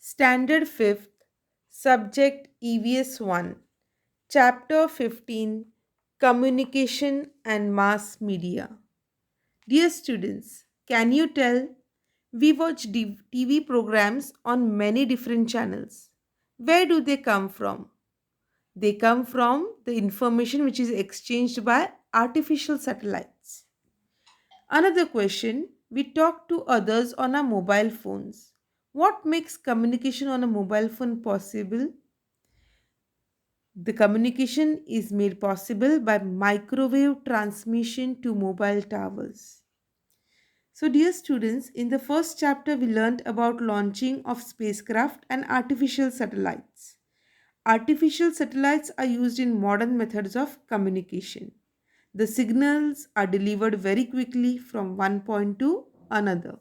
Standard 5th, Subject EVS 1, Chapter 15, Communication and Mass Media. Dear students, can you tell? We watch TV programs on many different channels. Where do they come from? They come from the information which is exchanged by artificial satellites. Another question, we talk to others on our mobile phones. What makes communication on a mobile phone possible? The communication is made possible by microwave transmission to mobile towers. So dear students, in the first chapter we learned about launching of spacecraft and artificial satellites. Artificial satellites are used in modern methods of communication. The signals are delivered very quickly from one point to another.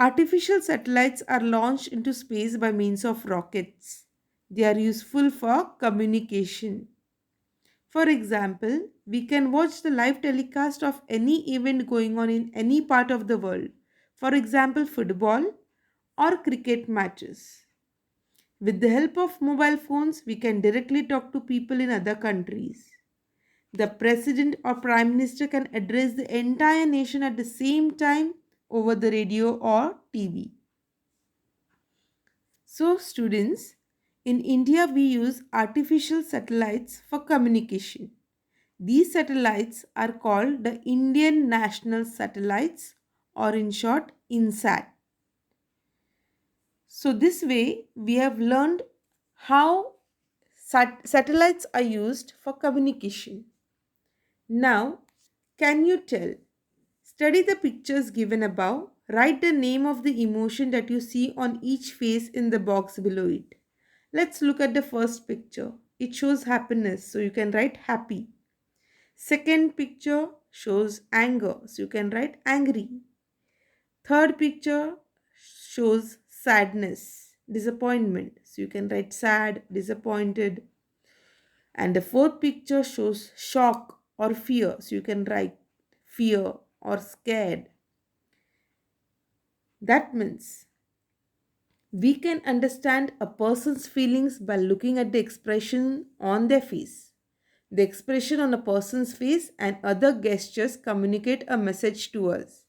Artificial satellites are launched into space by means of rockets. They are useful for communication. For example, we can watch the live telecast of any event going on in any part of the world. For example, football or cricket matches. With the help of mobile phones, we can directly talk to people in other countries. The president or prime minister can address the entire nation at the same time over the radio or TV. So, students, in India we use artificial satellites for communication. These satellites are called the Indian National Satellites, or in short, INSAT. So, this way we have learned how satellites are used for communication. Now, can you tell? Study the pictures given above. Write the name of the emotion that you see on each face in the box below it. Let's look at the first picture. It shows happiness, so you can write happy. Second picture shows anger, so you can write angry. Third picture shows sadness, disappointment, so you can write sad, disappointed. And the fourth picture shows shock or fear, so you can write fear or scared. That means we can understand a person's feelings by looking at the expression on their face. The expression on a person's face and other gestures communicate a message to us.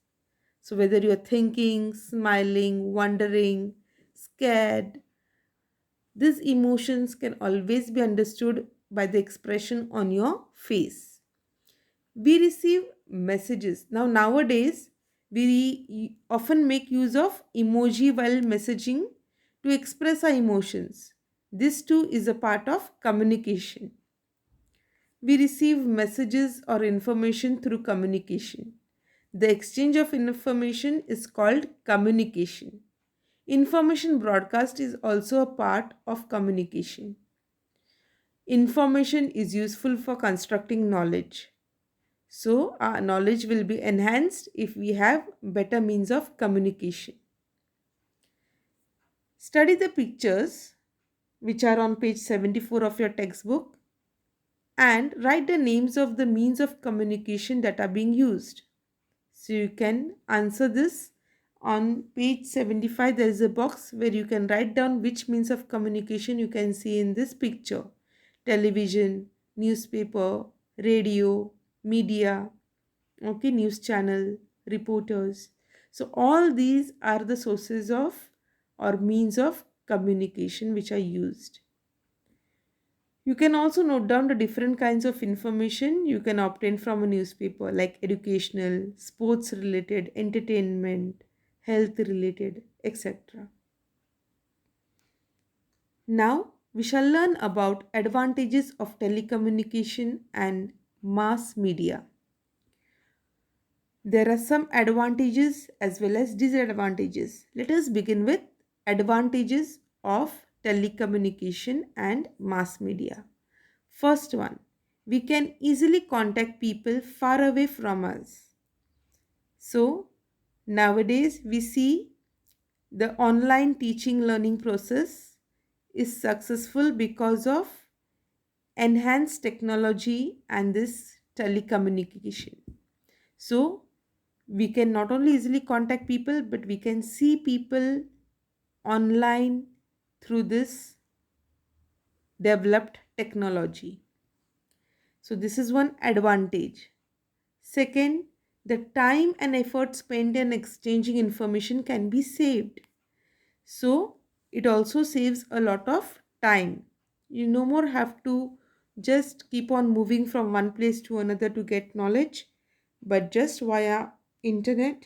So, whether you're thinking, smiling, wondering, scared, these emotions can always be understood by the expression on your face. We receive messages. Nowadays, we often make use of emoji while messaging to express our emotions. This too is a part of communication. We receive messages or information through communication. The exchange of information is called communication. Information broadcast is also a part of communication. Information is useful for constructing knowledge. So, our knowledge will be enhanced if we have better means of communication. Study the pictures which are on page 74 of your textbook and write the names of the means of communication that are being used. So, you can answer this on page 75. There is a box where you can write down which means of communication you can see in this picture: television, newspaper, radio, media, okay, news channel, reporters. So all these are the sources of or means of communication which are used. You can also note down the different kinds of information you can obtain from a newspaper, like educational, sports related, entertainment, health related, etc. Now we shall learn about advantages of telecommunication and mass media. There are some advantages as well as disadvantages. Let us begin with advantages of telecommunication and mass media. First one, we can easily contact people far away from us. So, nowadays we see the online teaching learning process is successful because of enhanced technology and this telecommunication. So, we can not only easily contact people, but we can see people online through this developed technology. So, this is one advantage. Second, the time and effort spent in exchanging information can be saved. So, it also saves a lot of time. You no more have to just keep on moving from one place to another to get knowledge, but just via internet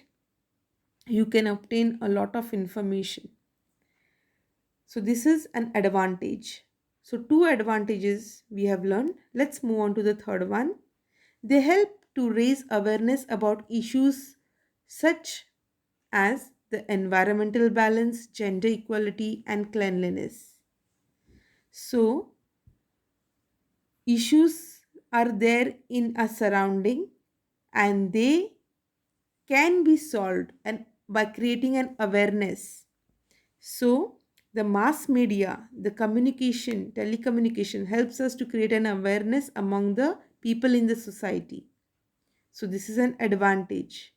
you can obtain a lot of information. So, this is an advantage. So, two advantages we have learned. Let's move on to the third one. They help to raise awareness about issues such as the environmental balance, gender equality, and cleanliness. So, issues are there in a surrounding and they can be solved and by creating an awareness. So, the mass media, the communication, telecommunication helps us to create an awareness among the people in the society. So, this is an advantage.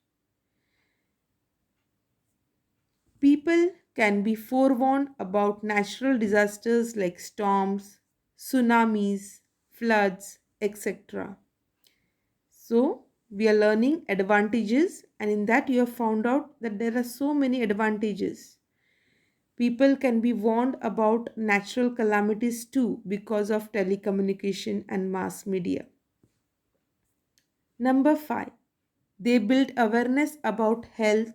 People can be forewarned about natural disasters like storms, tsunamis, floods, etc. So, we are learning advantages, and in that, you have found out that there are so many advantages. People can be warned about natural calamities too because of telecommunication and mass media. Number 5, they build awareness about health,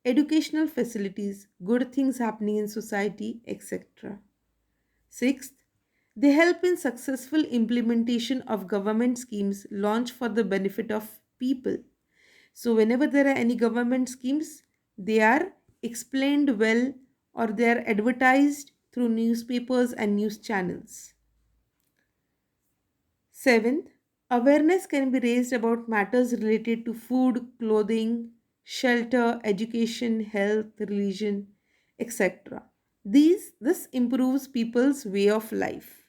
educational facilities, good things happening in society, etc. Sixth, they help in successful implementation of government schemes launched for the benefit of people. So, whenever there are any government schemes, they are explained well or they are advertised through newspapers and news channels. Seventh, awareness can be raised about matters related to food, clothing, shelter, education, health, religion, etc. This improves people's way of life.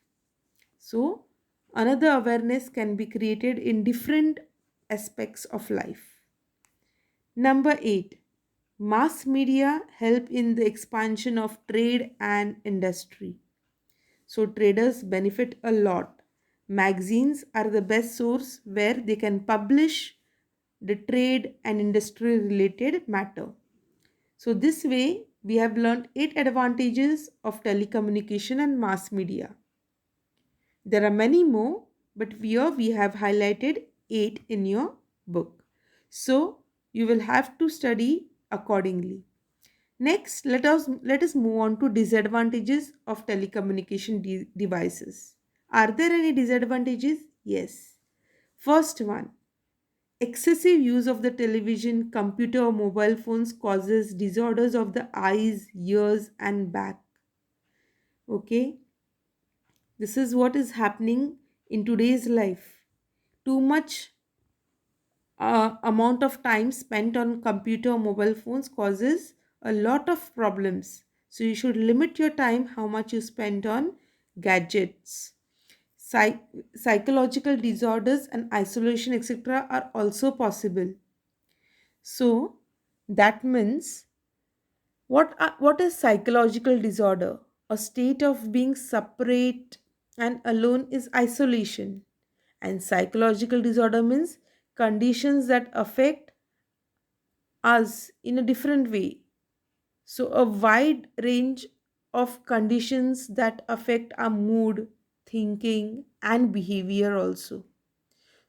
So, another awareness can be created in different aspects of life. Number 8, mass media help in the expansion of trade and industry. So traders benefit a lot. Magazines are the best source where they can publish the trade and industry related matter. So this way we have learned 8 advantages of telecommunication and mass media. There are many more, but here we have highlighted 8 in your book. So you will have to study accordingly. Next, let us move on to disadvantages of telecommunication devices. Are there any disadvantages? Yes. First one, excessive use of the television, computer, or mobile phones causes disorders of the eyes, ears, and back. Okay, this is what is happening in today's life. Too much amount of time spent on computer or mobile phones causes a lot of problems. So you should limit your time how much you spend on gadgets. Psychological disorders and isolation etc are also possible. So that means what is psychological disorder? A state of being separate and alone is isolation. And psychological disorder means conditions that affect us in a different way. So, a wide range of conditions that affect our mood, thinking, and behavior also.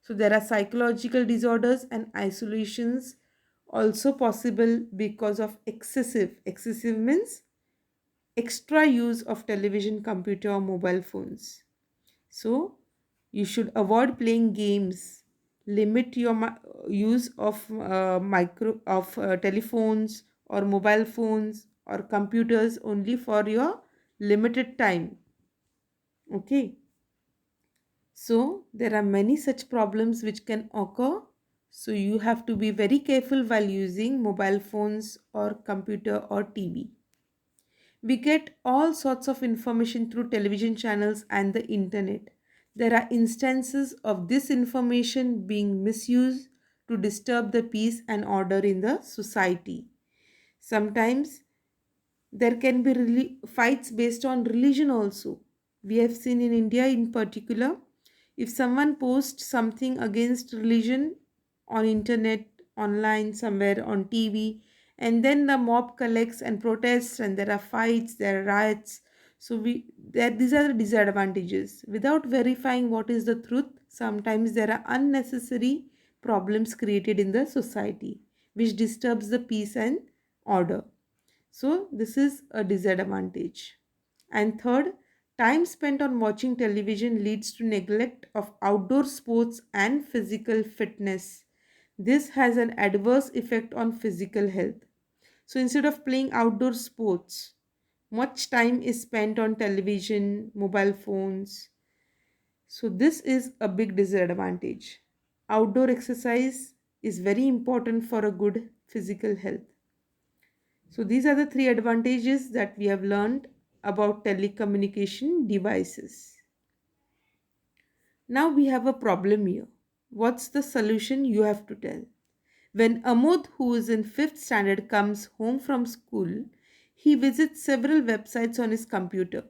So, there are psychological disorders and isolations also possible because of excessive means extra use of television, computer, or mobile phones. So, you should avoid playing games. Limit your use of telephones or mobile phones or computers only for your limited time. Okay. So, there are many such problems which can occur. So, you have to be very careful while using mobile phones or computer or TV. We get all sorts of information through television channels and the internet. There are instances of this information being misused to disturb the peace and order in the society. Sometimes There can be fights based on religion also. We have seen in India in particular, if someone posts something against religion on internet, online, somewhere on TV, and then the mob collects and protests and there are fights, there are riots. So these are the disadvantages. Without verifying what is the truth, sometimes there are unnecessary problems created in the society which disturbs the peace and order. So, this is a disadvantage. And third, time spent on watching television leads to neglect of outdoor sports and physical fitness. This has an adverse effect on physical health. So, instead of playing outdoor sports, much time is spent on television, mobile phones. So, this is a big disadvantage. Outdoor exercise is very important for a good physical health. So these are the three advantages that we have learned about telecommunication devices. Now we have a problem here. What's the solution? You have to tell. When Amod, who is in 5th standard, comes home from school, he visits several websites on his computer.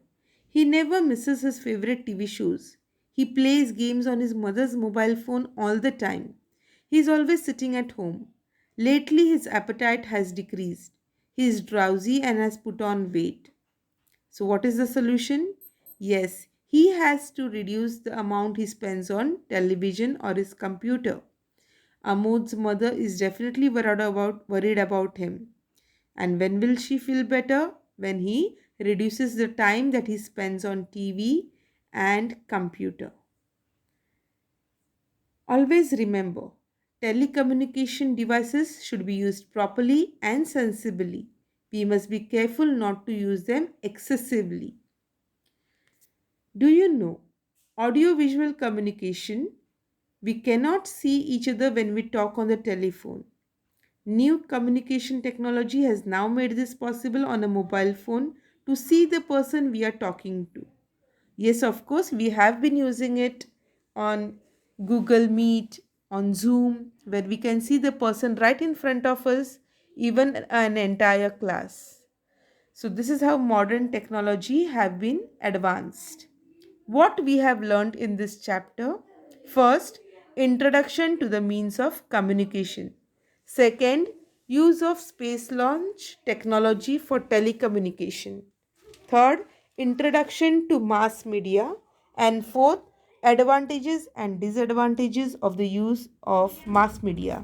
He never misses his favorite TV shows. He plays games on his mother's mobile phone all the time. He is always sitting at home. Lately, his appetite has decreased. He is drowsy and has put on weight. So, what is the solution? Yes, he has to reduce the amount he spends on television or his computer. Amod's mother is definitely worried about him. And when will she feel better? When he reduces the time that he spends on TV and computer. Always remember, telecommunication devices should be used properly and sensibly. We must be careful not to use them excessively. Do you know? Audio-visual communication, we cannot see each other when we talk on the telephone. New communication technology has now made this possible on a mobile phone to see the person we are talking to. Yes, of course, we have been using it on Google Meet, on Zoom, where we can see the person right in front of us, even an entire class. So this is how modern technology have been advanced. What we have learned in this chapter: first, introduction to the means of communication. Second, use of space launch technology for telecommunication. Third, introduction to mass media. And fourth, advantages and disadvantages of the use of mass media.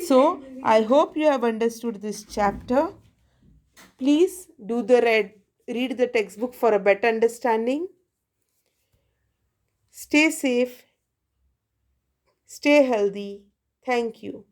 So, I hope you have understood this chapter. Please read the textbook for a better understanding. Stay safe, stay healthy. Thank you.